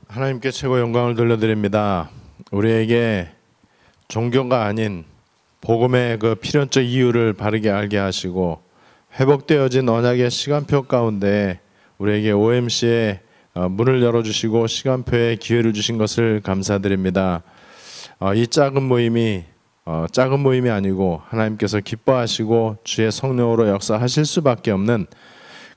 하나님께 최고 영광을 돌려드립니다. 우리에게 종교가 아닌 복음의 그 필연적 이유를 바르게 알게 하시고 회복되어진 언약의 시간표 가운데 우리에게 OMC의 문을 열어주시고 시간표에 기회를 주신 것을 감사드립니다. 이 작은 모임이 아니고 하나님께서 기뻐하시고 주의 성령으로 역사하실 수밖에 없는,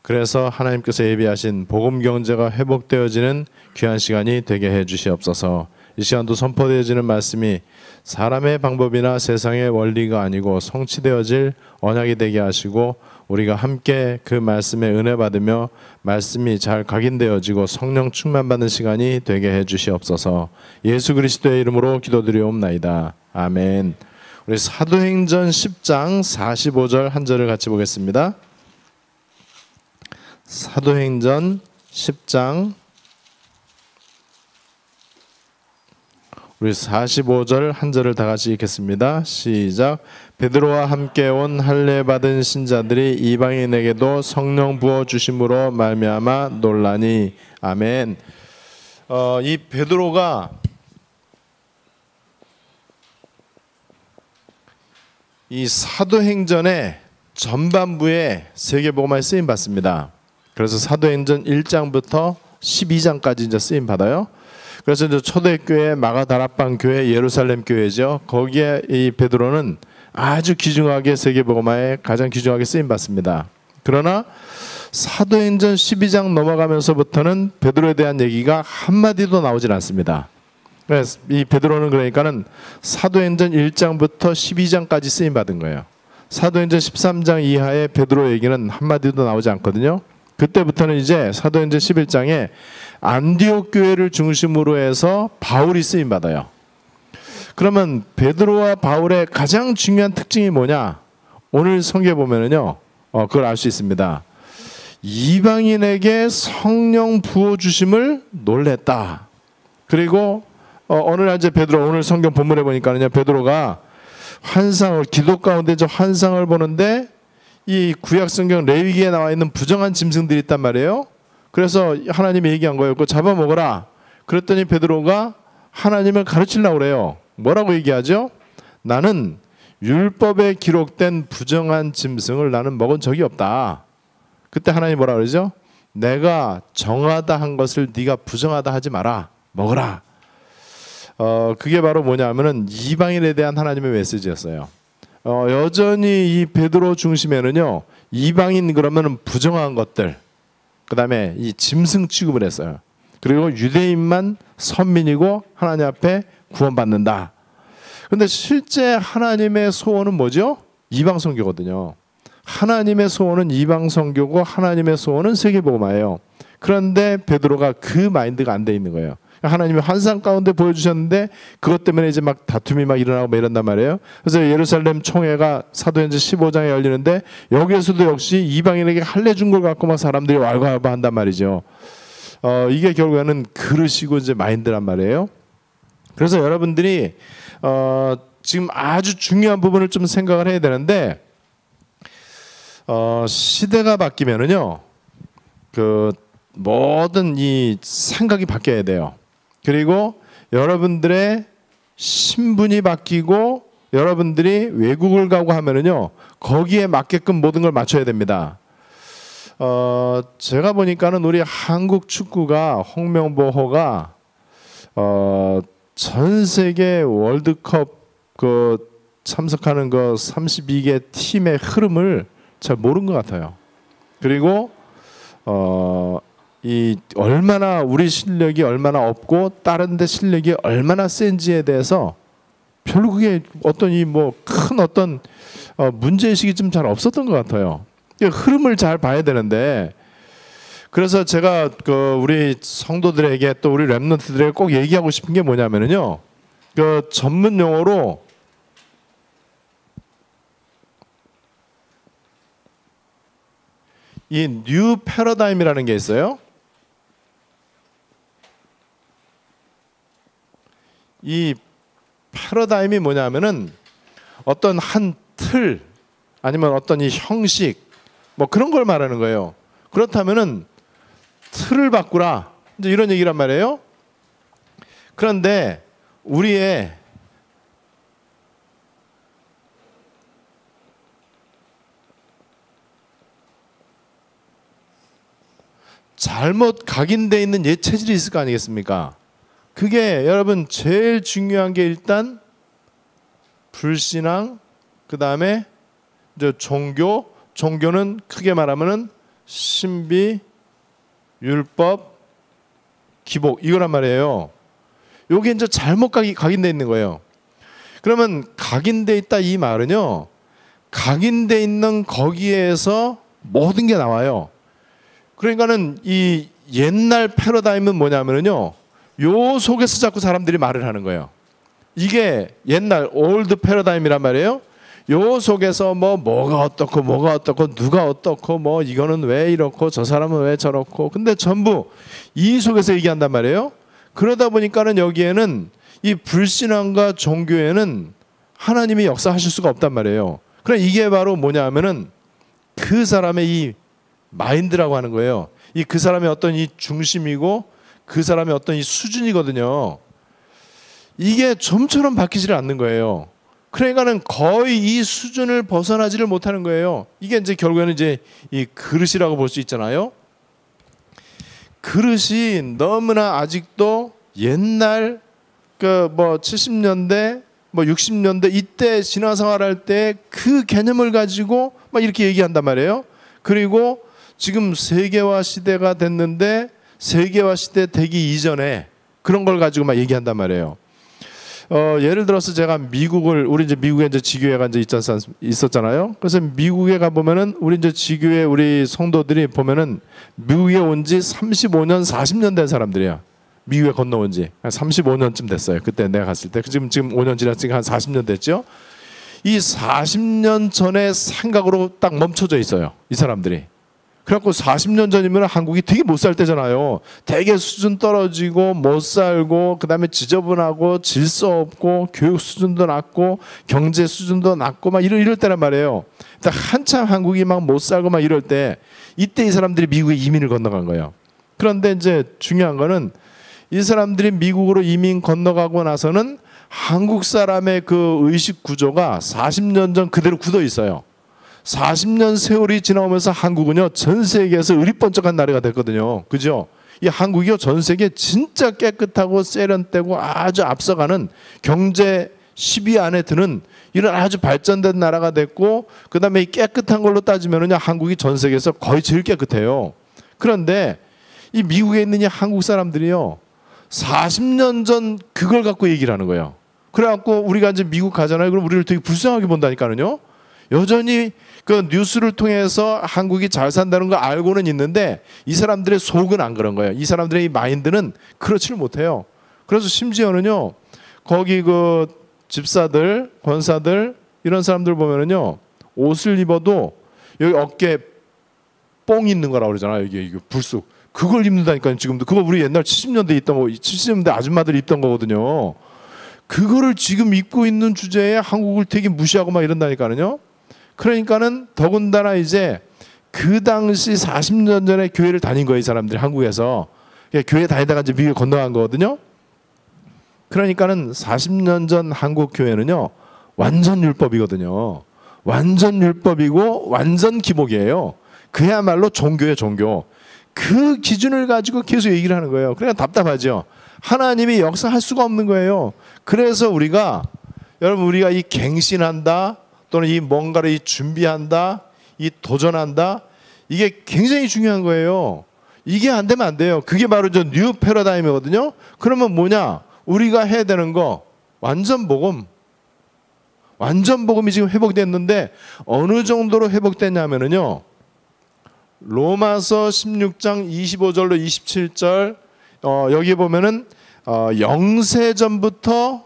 그래서 하나님께서 예비하신 복음 경제가 회복되어지는 귀한 시간이 되게 해 주시옵소서. 이 시간도 선포되어지는 말씀이 사람의 방법이나 세상의 원리가 아니고 성취되어질 언약이 되게 하시고 우리가 함께 그 말씀에 은혜 받으며 말씀이 잘 각인되어지고 성령 충만받는 시간이 되게 해 주시옵소서. 예수 그리스도의 이름으로 기도드리옵나이다. 아멘. 우리 사도행전 10장 45절 한 절을 같이 보겠습니다. 사도행전 10장 우리 45절 한 절을 다 같이 읽겠습니다. 시작. 베드로와 함께 온 할례 받은 신자들이 이방인에게도 성령 부어 주심으로 말미암아 놀라니. 아멘. 이 베드로가 이 사도행전의 전반부에 세계복음화에 쓰임 받습니다. 그래서 사도행전 1장부터 12장까지 이제 쓰임 받아요. 그래서 이제 초대교회, 마가다락방 교회, 예루살렘 교회죠. 거기에 이 베드로는 아주 귀중하게 세계복음화에 가장 귀중하게 쓰임 받습니다. 그러나 사도행전 12장 넘어가면서부터는 베드로에 대한 얘기가 한마디도 나오질 않습니다. 그래서 이 베드로는 그러니까는 사도행전 1장부터 12장까지 쓰임 받은 거예요. 사도행전 13장 이하의 베드로 얘기는 한마디도 나오지 않거든요. 그때부터는 이제 사도행전 11장에 안디옥 교회를 중심으로 해서 바울이 쓰임 받아요. 그러면 베드로와 바울의 가장 중요한 특징이 뭐냐? 오늘 성경에 보면은요, 그걸 알 수 있습니다. 이방인에게 성령 부어 주심을 놀랬다. 그리고 어느 날 이제 베드로, 오늘 성경 본문에 보니까는요, 베드로가 환상을, 기도 가운데 저 환상을 보는데 이 구약 성경 레위기에 나와 있는 부정한 짐승들이 있단 말이에요. 그래서 하나님이 얘기한 거예요. 그거 잡아먹어라. 그랬더니 베드로가 하나님을 가르치려고 그래요. 뭐라고 얘기하죠? 나는 율법에 기록된 부정한 짐승을 나는 먹은 적이 없다. 그때 하나님이 뭐라 그러죠? 내가 정하다 한 것을 네가 부정하다 하지 마라. 먹어라. 그게 바로 뭐냐면은 이방인에 대한 하나님의 메시지였어요. 여전히 이 베드로 중심에는요, 이방인 그러면 부정한 것들, 그 다음에 이 짐승 취급을 했어요. 그리고 유대인만 선민이고 하나님 앞에 구원받는다. 근데 실제 하나님의 소원은 뭐죠? 이방 선교거든요. 하나님의 소원은 이방 선교고 하나님의 소원은 세계복음화예요. 그런데 베드로가 그 마인드가 안 돼 있는 거예요. 하나님이 환상 가운데 보여주셨는데 그것 때문에 이제 막 다툼이 막 일어나고 막 이런단 말이에요. 그래서 예루살렘 총회가 사도행전 15장에 열리는데 여기에서도 역시 이방인에게 할례 준 걸 갖고 막 사람들이 왈가왈부한단 말이죠. 이게 결국에는 그릇이고 이제 마인드란 말이에요. 그래서 여러분들이 지금 아주 중요한 부분을 좀 생각을 해야 되는데, 시대가 바뀌면은요, 그 모든 이 생각이 바뀌어야 돼요. 그리고 여러분들의 신분이 바뀌고 여러분들이 외국을 가고 하면은요, 거기에 맞게끔 모든 걸 맞춰야 됩니다. 제가 보니까는 우리 한국 축구가, 홍명보호가 전 세계 월드컵 그 참석하는 그 32개 팀의 흐름을 잘 모르는 것 같아요. 그리고 이 얼마나 우리 실력이 얼마나 없고 다른 데 실력이 얼마나 센지에 대해서 별로 그게 어떤 이 뭐 큰 어떤 문제의식이 좀 잘 없었던 것 같아요. 흐름을 잘 봐야 되는데, 그래서 제가 그 우리 성도들에게 또 우리 렘넌트들에게 꼭 얘기하고 싶은 게 뭐냐면은요, 그 전문 용어로 이 뉴 패러다임이라는 게 있어요. 이 패러다임이 뭐냐면은 어떤 한 틀 아니면 어떤 이 형식 뭐 그런 걸 말하는 거예요. 그렇다면은 틀을 바꾸라, 이제 이런 얘기란 말이에요. 그런데 우리의 잘못 각인되어 있는 옛 체질이 있을 거 아니겠습니까? 그게 여러분 제일 중요한 게 일단 불신앙, 그 다음에 이제 종교는 크게 말하면은 신비, 율법, 기복 이거란 말이에요. 요게 이제 잘못 각인되어 있는 거예요. 그러면 각인되어 있다 이 말은요, 각인되어 있는 거기에서 모든 게 나와요. 그러니까는 이 옛날 패러다임은 뭐냐면요, 요 속에서 자꾸 사람들이 말을 하는 거예요. 이게 옛날 올드 패러다임이란 말이에요. 요 속에서 뭐가 어떻고 누가 어떻고 뭐 이거는 왜 이렇고 저 사람은 왜 저렇고, 근데 전부 이 속에서 얘기한단 말이에요. 그러다 보니까는 여기에는 이 불신앙과 종교에는 하나님이 역사하실 수가 없단 말이에요. 그럼 이게 바로 뭐냐 하면은 그 사람의 이 마인드라고 하는 거예요. 이 그 사람의 어떤 이 중심이고 그 사람의 어떤 이 수준이거든요. 이게 좀처럼 바뀌지를 않는 거예요. 그러니까는 거의 이 수준을 벗어나지를 못하는 거예요. 이게 이제 결국에는 이제 이 그릇이라고 볼 수 있잖아요. 그릇이 너무나 아직도 옛날 그 뭐 70년대 뭐 60년대 이때 신화생활할 때 그 개념을 가지고 막 이렇게 얘기한단 말이에요. 그리고 지금 세계화 시대가 됐는데 세계화 시대 되기 이전에 그런 걸 가지고 막 얘기한단 말이에요. 예를 들어서 제가 우리 이제 미국에 이제 지교회가 이제 있었잖아요. 그래서 미국에 가 보면은 우리 이제 지교회 우리 성도들이 보면은 미국에 온 지 35년, 40년 된 사람들이야. 미국에 건너온 지 한 35년쯤 됐어요. 그때 내가 갔을 때. 지금 5년 지났으니까 한 40년 됐죠. 이 40년 전의 생각으로 딱 멈춰져 있어요, 이 사람들이. 그래갖고 40년 전이면 한국이 되게 못 살 때잖아요. 되게 수준 떨어지고 못 살고 그다음에 지저분하고 질서 없고 교육 수준도 낮고 경제 수준도 낮고 막 이럴 때란 말이에요. 한참 한국이 막 못 살고 막 이럴 때, 이때 이 사람들이 미국에 이민을 건너간 거예요. 그런데 이제 중요한 거는 이 사람들이 미국으로 이민 건너가고 나서는 한국 사람의 그 의식 구조가 40년 전 그대로 굳어 있어요. 40년 세월이 지나오면서 한국은요, 전 세계에서 의리번쩍한 나라가 됐거든요. 그죠? 이 한국이요, 전 세계 진짜 깨끗하고 세련되고 아주 앞서가는 경제 10위 안에 드는 이런 아주 발전된 나라가 됐고, 그 다음에 이 깨끗한 걸로 따지면은요, 한국이 전 세계에서 거의 제일 깨끗해요. 그런데 이 미국에 있는 이 한국 사람들이요, 40년 전 그걸 갖고 얘기를 하는 거예요. 그래갖고 우리가 이제 미국 가잖아요. 그럼 우리를 되게 불쌍하게 본다니까요. 여전히 그 뉴스를 통해서 한국이 잘 산다는 거 알고는 있는데 이 사람들의 속은 안 그런 거예요. 이 사람들의 이 마인드는 그렇지를 못해요. 그래서 심지어는요, 거기 그 집사들, 권사들 이런 사람들 보면은요, 옷을 입어도 여기 어깨에 뽕 있는 거라고 그러잖아요. 이게 불쑥 그걸 입는다니까요. 지금도 그거 우리 옛날 70년대 있던 거, 70년대 아줌마들이 입던 거거든요. 그거를 지금 입고 있는 주제에 한국을 되게 무시하고 막 이런다니까요. 그러니까는 더군다나 이제 그 당시 40년 전에 교회를 다닌 거예요, 이 사람들이 한국에서. 교회 다니다가 이제 미국에 건너간 거거든요. 그러니까는 40년 전 한국 교회는요, 완전 율법이거든요. 완전 율법이고 완전 기복이에요. 그야말로 종교예요, 종교. 그 기준을 가지고 계속 얘기를 하는 거예요. 그러니까 답답하죠. 하나님이 역사할 수가 없는 거예요. 그래서 우리가 이 갱신한다, 또는 이 뭔가를 이 준비한다, 이 도전한다, 이게 굉장히 중요한 거예요. 이게 안 되면 안 돼요. 그게 바로 저 뉴 패러다임이거든요. 그러면 뭐냐? 우리가 해야 되는 거 완전 복음. 완전 복음이 지금 회복됐는데 어느 정도로 회복됐냐면요, 로마서 16장 25절로 27절 여기 보면은 영세전부터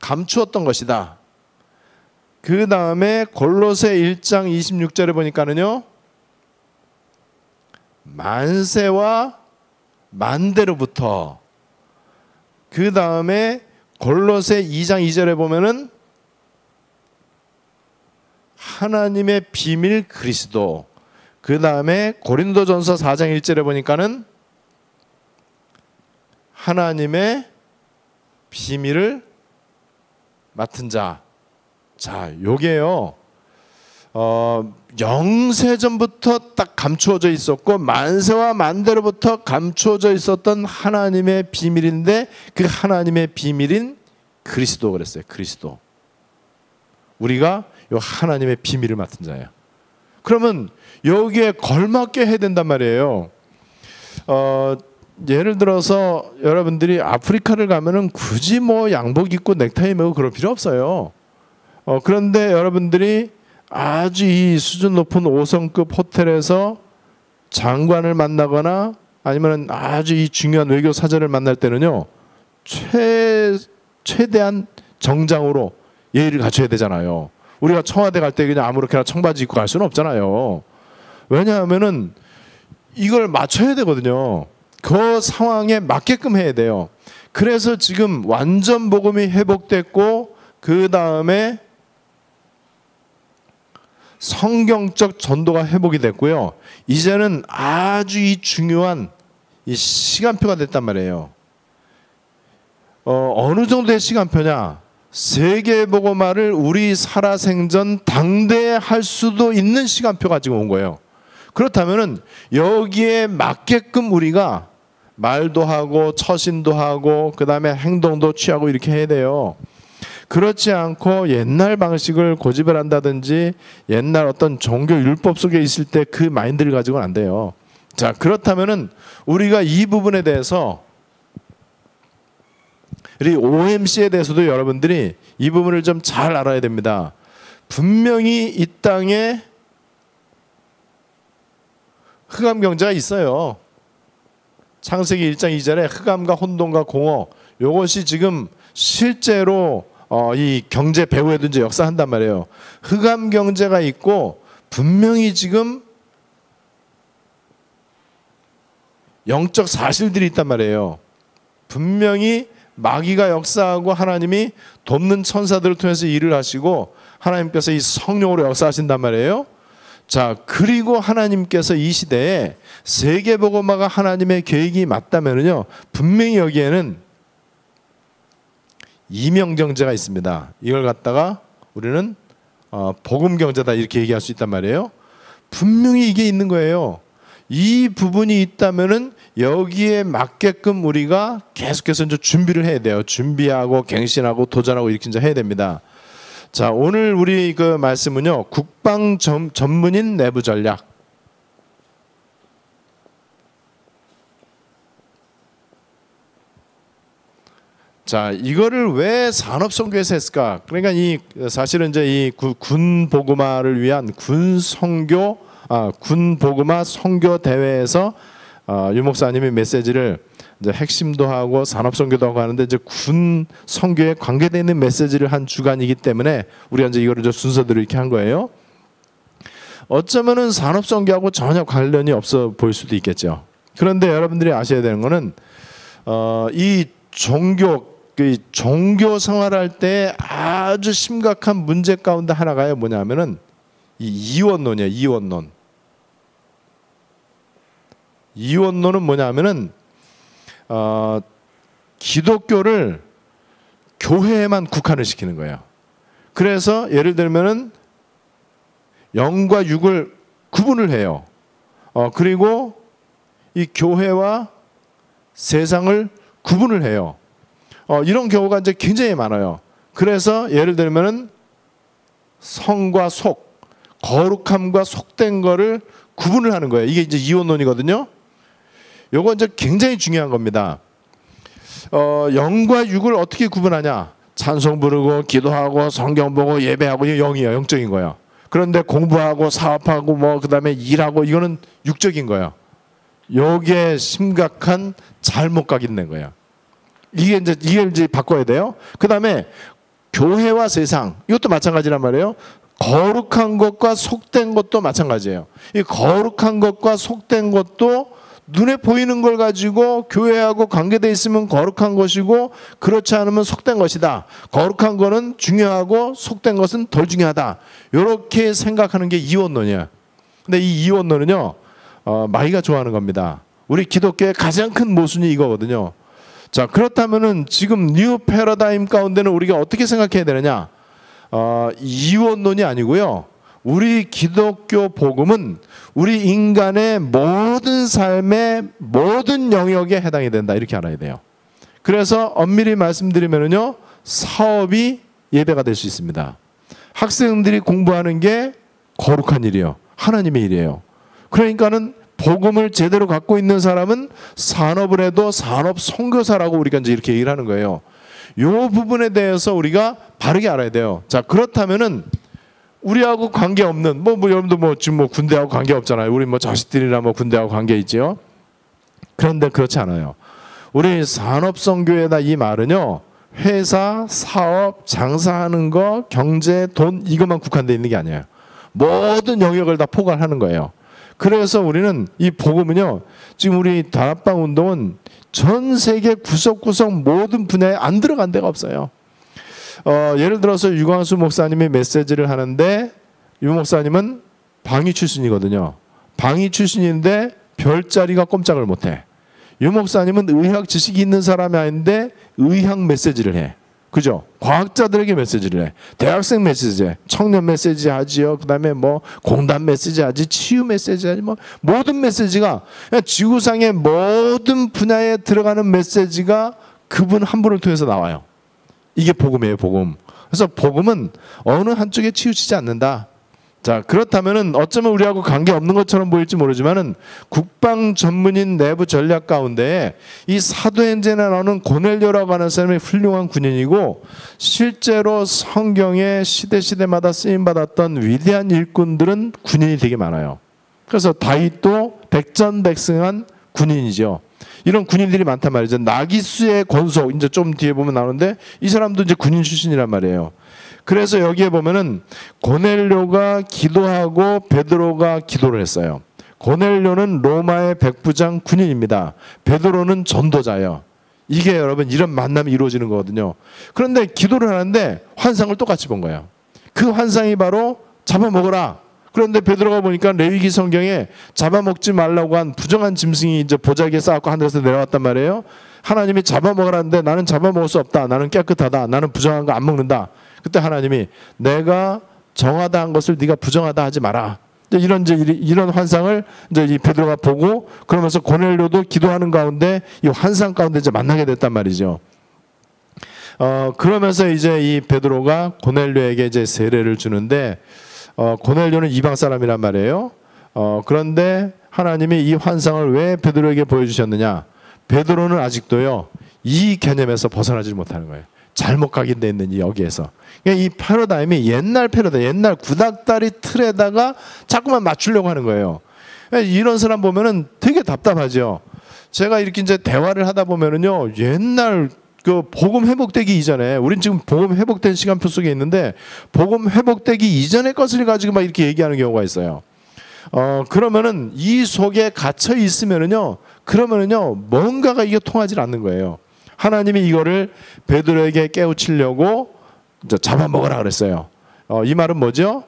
감추었던 것이다. 그 다음에 골로새 1장 26절에 보니까는요, 만세와 만대로부터. 그 다음에 골로새 2장 2절에 보면은 하나님의 비밀 그리스도. 그 다음에 고린도전서 4장 1절에 보니까는 하나님의 비밀을 맡은 자. 자, 요게요. 영세전부터 딱 감추어져 있었고 만세와 만대로부터 감추어져 있었던 하나님의 비밀인데 그 하나님의 비밀인 그리스도 그랬어요. 그리스도. 우리가 요 하나님의 비밀을 맡은 자예요. 그러면 여기에 걸맞게 해야 된단 말이에요. 예를 들어서 여러분들이 아프리카를 가면은 굳이 뭐 양복 입고 넥타이 매고 그럴 필요 없어요. 그런데 여러분들이 아주 이 수준 높은 5성급 호텔에서 장관을 만나거나 아니면 아주 이 중요한 외교 사절을 만날 때는요, 최대한 정장으로 예의를 갖춰야 되잖아요. 우리가 청와대 갈 때 그냥 아무렇게나 청바지 입고 갈 수는 없잖아요. 왜냐하면은 이걸 맞춰야 되거든요. 그 상황에 맞게끔 해야 돼요. 그래서 지금 완전 복음이 회복됐고 그 다음에 성경적 전도가 회복이 됐고요. 이제는 아주 이 중요한 이 시간표가 됐단 말이에요. 어느 정도의 시간표냐? 세계복음화를 우리 살아생전 당대에 할 수도 있는 시간표가 지금 온 거예요. 그렇다면은 여기에 맞게끔 우리가 말도 하고 처신도 하고 그 다음에 행동도 취하고 이렇게 해야 돼요. 그렇지 않고 옛날 방식을 고집을 한다든지 옛날 어떤 종교 율법 속에 있을 때 그 마인드를 가지고는 안 돼요. 자, 그렇다면은 우리가 이 부분에 대해서 우리 OMC에 대해서도 여러분들이 이 부분을 좀 잘 알아야 됩니다. 분명히 이 땅에 흑암 경제가 있어요. 창세기 1장 2절에 흑암과 혼돈과 공허, 이것이 지금 실제로 이 경제 배후에도 이제 역사한단 말이에요. 흑암 경제가 있고 분명히 지금 영적 사실들이 있단 말이에요. 분명히 마귀가 역사하고 하나님이 돕는 천사들을 통해서 일을 하시고 하나님께서 이 성령으로 역사하신단 말이에요. 자, 그리고 하나님께서 이 시대에 세계복음화가 하나님의 계획이 맞다면요, 분명히 여기에는 이명경제가 있습니다. 이걸 갖다가 우리는 복음경제다 이렇게 얘기할 수 있단 말이에요. 분명히 이게 있는 거예요. 이 부분이 있다면은 여기에 맞게끔 우리가 계속해서 이제 준비를 해야 돼요. 준비하고 갱신하고 도전하고 이렇게 이제 해야 됩니다. 자, 오늘 우리 그 말씀은요, 국방 전문인 내부 전략. 자, 이거를 왜 산업선교에서 했을까? 그러니까 사실은 이제 이 군 복음화를 위한 군 복음화 선교 대회에서 유 목사님이 메시지를 이제 핵심도 하고 산업선교도 하고 하는데 이제 군 선교에 관계되는 메시지를 한 주간이기 때문에 우리가 이제 이거를 이제 순서대로 이렇게 한 거예요. 어쩌면은 산업선교하고 전혀 관련이 없어 보일 수도 있겠죠. 그런데 여러분들이 아셔야 되는 거는 이 종교 생활할 때 아주 심각한 문제 가운데 하나가 뭐냐면은 이 이원론이에요. 이원론. 이원론은 뭐냐면은 기독교를 교회에만 국한을 시키는 거예요. 그래서 예를 들면은 영과 육을 구분을 해요. 그리고 이 교회와 세상을 구분을 해요. 이런 경우가 이제 굉장히 많아요. 그래서 예를 들면은 성과 속, 거룩함과 속된 거를 구분을 하는 거예요. 이게 이제 이원론이거든요. 요거 이제 굉장히 중요한 겁니다. 영과 육을 어떻게 구분하냐? 찬송 부르고 기도하고 성경 보고 예배하고 이게 영이에요. 영적인 거예요. 그런데 공부하고 사업하고 뭐 그다음에 일하고 이거는 육적인 거예요. 요게 심각한 잘못각이 있는 거예요. 이게 이제 바꿔야 돼요. 그다음에 교회와 세상 이것도 마찬가지란 말이에요. 거룩한 것과 속된 것도 마찬가지예요. 이 거룩한 것과 속된 것도 눈에 보이는 걸 가지고 교회하고 관계돼 있으면 거룩한 것이고 그렇지 않으면 속된 것이다. 거룩한 거는 중요하고 속된 것은 덜 중요하다. 이렇게 생각하는 게 이원론이에요. 근데 이 이원론은요, 마귀가 좋아하는 겁니다. 우리 기독교의 가장 큰 모순이 이거거든요. 자, 그렇다면은 지금 뉴 패러다임 가운데는 우리가 어떻게 생각해야 되느냐? 이원론이 아니고요. 우리 기독교 복음은 우리 인간의 모든 삶의 모든 영역에 해당이 된다. 이렇게 알아야 돼요. 그래서 엄밀히 말씀드리면요, 사업이 예배가 될 수 있습니다. 학생들이 공부하는 게 거룩한 일이에요. 하나님의 일이에요. 그러니까는 복음을 제대로 갖고 있는 사람은 산업을 해도 산업 선교사라고 우리가 이제 이렇게 얘기를 하는 거예요. 이 부분에 대해서 우리가 바르게 알아야 돼요. 자, 그렇다면은 우리하고 관계 없는 여러분도 지금 군대하고 관계 없잖아요. 우리 자식들이나 군대하고 관계 있지요. 그런데 그렇지 않아요. 우리 산업선교회다 이 말은요, 회사, 사업, 장사하는 거, 경제, 돈 이것만 국한되어 있는 게 아니에요. 모든 영역을 다 포괄하는 거예요. 그래서 우리는 이 복음은요, 지금 우리 다락방 운동은 전 세계 구석구석 모든 분야에 안 들어간 데가 없어요. 예를 들어서 유광수 목사님이 메시지를 하는데, 유 목사님은 방위 출신이거든요. 방위 출신인데 별자리가 꼼짝을 못해. 유 목사님은 의학 지식이 있는 사람이 아닌데 의학 메시지를 해. 그죠? 과학자들에게 메시지를 해. 대학생 메시지 해. 청년 메시지 하지요. 그 다음에 공단 메시지 하지. 치유 메시지 하지. 모든 메시지가, 지구상의 모든 분야에 들어가는 메시지가 그분 한 분을 통해서 나와요. 이게 복음이에요, 복음. 그래서 복음은 어느 한쪽에 치우치지 않는다. 자, 그렇다면은 어쩌면 우리하고 관계없는 것처럼 보일지 모르지만은 국방 전문인 내부 전략 가운데 이 사도행전에 나오는 고넬료라고 하는 사람이 훌륭한 군인이고, 실제로 성경에 시대마다 쓰임받았던 위대한 일꾼들은 군인이 되게 많아요. 그래서 다윗도 백전백승한 군인이죠. 이런 군인들이 많단 말이죠. 나기수의 권속, 이제 좀 뒤에 보면 나오는데 이 사람도 이제 군인 출신이란 말이에요. 그래서 여기에 보면은 고넬료가 기도하고 베드로가 기도를 했어요. 고넬료는 로마의 백부장 군인입니다. 베드로는 전도자예요. 이게 여러분 이런 만남이 이루어지는 거거든요. 그런데 기도를 하는데 환상을 똑같이 본 거예요. 그 환상이 바로 잡아먹어라. 그런데 베드로가 보니까 레위기 성경에 잡아먹지 말라고 한 부정한 짐승이 이제 보자기에 쌓았고 하늘에서 내려왔단 말이에요. 하나님이 잡아먹으라는데 나는 잡아먹을 수 없다. 나는 깨끗하다. 나는 부정한 거 안 먹는다. 그때 하나님이 내가 정하다 한 것을 네가 부정하다 하지 마라. 이런 환상을 이제 이 베드로가 보고, 그러면서 고넬료도 기도하는 가운데 이 환상 가운데 이제 만나게 됐단 말이죠. 그러면서 이제 이 베드로가 고넬료에게 이제 세례를 주는데, 고넬료는 이방 사람이란 말이에요. 그런데 하나님이 이 환상을 왜 베드로에게 보여주셨느냐? 베드로는 아직도요, 이 개념에서 벗어나지 못하는 거예요. 잘못 각인되어 있는 이 여기에서. 이 패러다임이 옛날 패러다임, 옛날 구닥다리 틀에다가 자꾸만 맞추려고 하는 거예요. 이런 사람 보면은 되게 답답하죠. 제가 이렇게 이제 대화를 하다 보면은요, 옛날 그 복음 회복되기 이전에, 우린 지금 복음 회복된 시간표 속에 있는데 복음 회복되기 이전의 것을 가지고 막 이렇게 얘기하는 경우가 있어요. 그러면은 이 속에 갇혀 있으면은요, 그러면은요 뭔가가 이게 통하지 않는 거예요. 하나님이 이거를 베드로에게 깨우치려고 이제 잡아먹으라 그랬어요. 이 말은 뭐죠?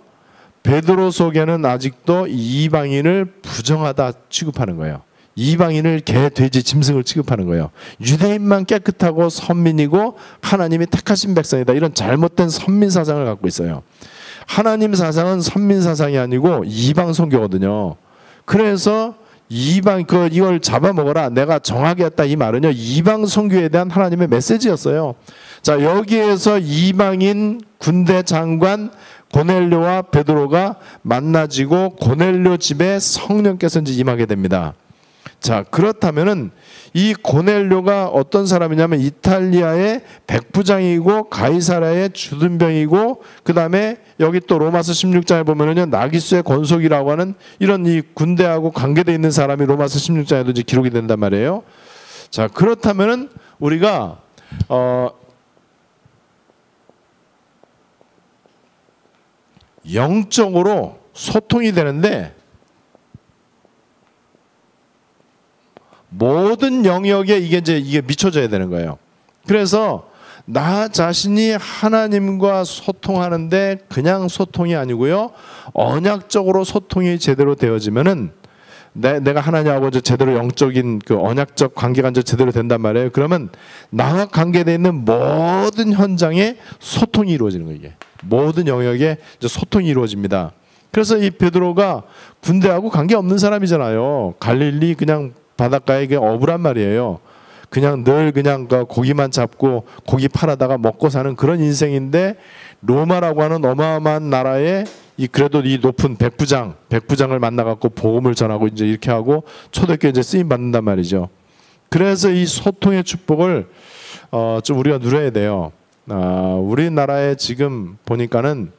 베드로 속에는 아직도 이방인을 부정하다 취급하는 거예요. 이방인을 개, 돼지, 짐승을 취급하는 거예요. 유대인만 깨끗하고 선민이고 하나님이 택하신 백성이다. 이런 잘못된 선민 사상을 갖고 있어요. 하나님 사상은 선민 사상이 아니고 이방 선교거든요. 그래서 이걸 잡아먹어라, 내가 정하게 했다, 이 말은요 이방 선교에 대한 하나님의 메시지였어요. 자, 여기에서 이방인 군대 장관 고넬료와 베드로가 만나지고 고넬료 집에 성령께서 이제 임하게 됩니다. 자, 그렇다면은 이 고넬료가 어떤 사람이냐면 이탈리아의 백부장이고 가이사랴의 주둔병이고, 그 다음에 여기 또 로마서 16장에 보면은요 나기수의 권속이라고 하는 이런 이 군대하고 관계되어 있는 사람이 로마서 16장에도 이제 기록이 된단 말이에요. 자, 그렇다면은 우리가 영적으로 소통이 되는데 모든 영역에 이게 미쳐져야 되는 거예요. 그래서 나 자신이 하나님과 소통하는데 그냥 소통이 아니고요, 언약적으로 소통이 제대로 되어지면은 내가 하나님하고 이제 제대로 영적인 그 언약적 관계가 이제 제대로 된단 말이에요. 그러면 나와 관계되어 있는 모든 현장에 소통이 이루어지는 거예요. 이게 모든 영역에 이제 소통이 이루어집니다. 그래서 이 베드로가 군대하고 관계 없는 사람이잖아요. 갈릴리 그냥 바닷가에 어부란 말이에요. 그냥 늘 그냥 고기만 잡고 고기 팔아다가 먹고 사는 그런 인생인데, 로마라고 하는 어마어마한 나라에 그래도 이 높은 백부장을 만나갖고 복음을 전하고 이제 이렇게 하고 초대교회 이제 쓰임 받는단 말이죠. 그래서 이 소통의 축복을 좀 우리가 누려야 돼요. 우리나라에 지금 보니까는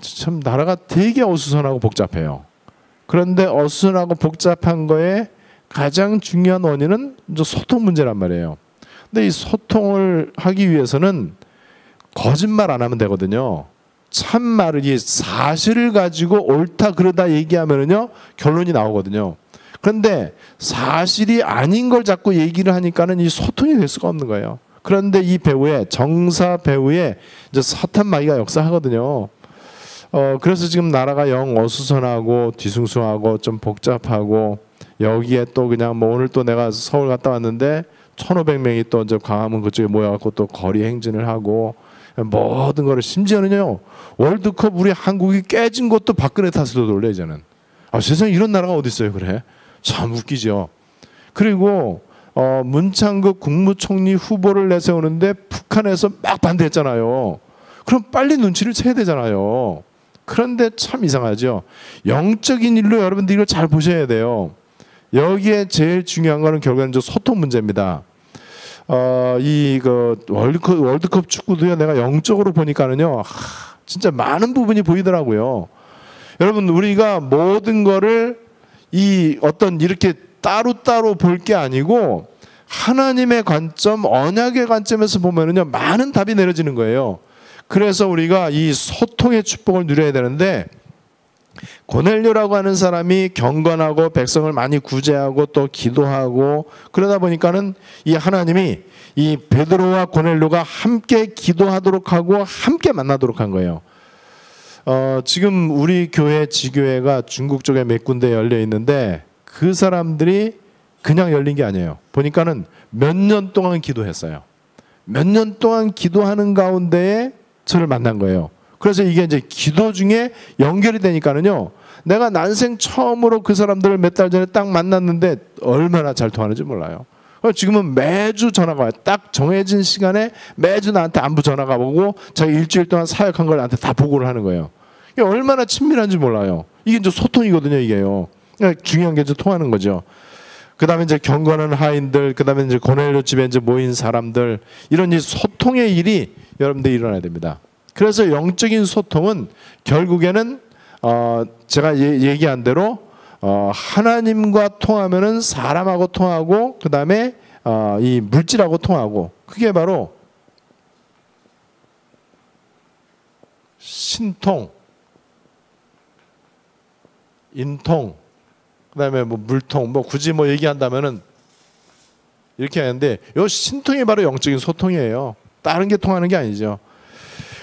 참 나라가 되게 어수선하고 복잡해요. 그런데 어수선하고 복잡한 거에 가장 중요한 원인은 이제 소통 문제란 말이에요. 근데 이 소통을 하기 위해서는 거짓말 안 하면 되거든요. 참말을, 이 사실을 가지고 옳다 그러다 얘기하면은요 결론이 나오거든요. 그런데 사실이 아닌 걸 자꾸 얘기를 하니까는 이 소통이 될 수가 없는 거예요. 그런데 이 배후에, 정사 배후에 이제 사탄 마귀가 역사하거든요. 그래서 지금 나라가 영 어수선하고 뒤숭숭하고 좀 복잡하고, 여기에 또 그냥 뭐 오늘 또 내가 서울 갔다 왔는데 1,500명이 또 이제 광화문 그쪽에 모여갖고 또 거리 행진을 하고 모든 거를, 심지어는요 월드컵 우리 한국이 깨진 것도 박근혜 탓으로 놀래 이제는. 세상에 이런 나라가 어디 있어요. 그래 참 웃기죠. 그리고 문창극 국무총리 후보를 내세우는데 북한에서 막 반대했잖아요. 그럼 빨리 눈치를 채야 되잖아요. 그런데 참 이상하죠. 영적인 일로 여러분들 이걸 잘 보셔야 돼요. 여기에 제일 중요한 거는 결국은 이제 소통 문제입니다. 월드컵 축구도요, 내가 영적으로 보니까는요, 진짜 많은 부분이 보이더라고요. 여러분, 우리가 모든 거를 어떤 이렇게 따로따로 볼 게 아니고 하나님의 관점, 언약의 관점에서 보면은요, 많은 답이 내려지는 거예요. 그래서 우리가 이 소통의 축복을 누려야 되는데, 고넬료라고 하는 사람이 경건하고 백성을 많이 구제하고 또 기도하고, 그러다 보니까는 이 하나님이 이 베드로와 고넬료가 함께 기도하도록 하고 함께 만나도록 한 거예요. 지금 우리 교회 지교회가 중국 쪽에 몇 군데 열려 있는데, 그 사람들이 그냥 열린 게 아니에요. 보니까는 몇 년 동안 기도했어요. 몇 년 동안 기도하는 가운데에 저를 만난 거예요. 그래서 이게 이제 기도 중에 연결이 되니까는요, 내가 난생 처음으로 그 사람들을 몇 달 전에 딱 만났는데 얼마나 잘 통하는지 몰라요. 지금은 매주 전화가 와요. 딱 정해진 시간에 매주 나한테 안부 전화가 오고, 자기 일주일 동안 사역한 걸 나한테 다 보고를 하는 거예요. 이게 얼마나 친밀한지 몰라요. 이게 이제 소통이거든요, 이게요. 중요한 게 이제 통하는 거죠. 그 다음에 이제 경건한 하인들, 그 다음에 이제 고넬료 집에 이제 모인 사람들, 이런 이 소통의 일이 여러분들이 일어나야 됩니다. 그래서 영적인 소통은 결국에는 제가 얘기한 대로 하나님과 통하면은 사람하고 통하고, 그 다음에 이 물질하고 통하고, 그게 바로 신통, 인통, 그 다음에 뭐 물통, 뭐 굳이 뭐 얘기한다면은 이렇게 하는데, 이 신통이 바로 영적인 소통이에요. 다른 게 통하는 게 아니죠.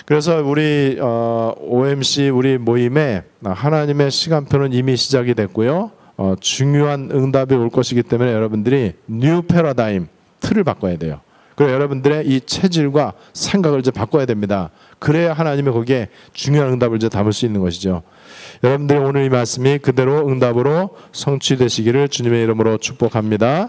그래서 우리 OMC 우리 모임에 하나님의 시간표는 이미 시작이 됐고요. 중요한 응답이 올 것이기 때문에 여러분들이 뉴 패러다임 틀을 바꿔야 돼요. 그리고 여러분들의 이 체질과 생각을 이제 바꿔야 됩니다. 그래야 하나님이 거기에 중요한 응답을 이제 담을 수 있는 것이죠. 여러분들의 오늘 이 말씀이 그대로 응답으로 성취되시기를 주님의 이름으로 축복합니다.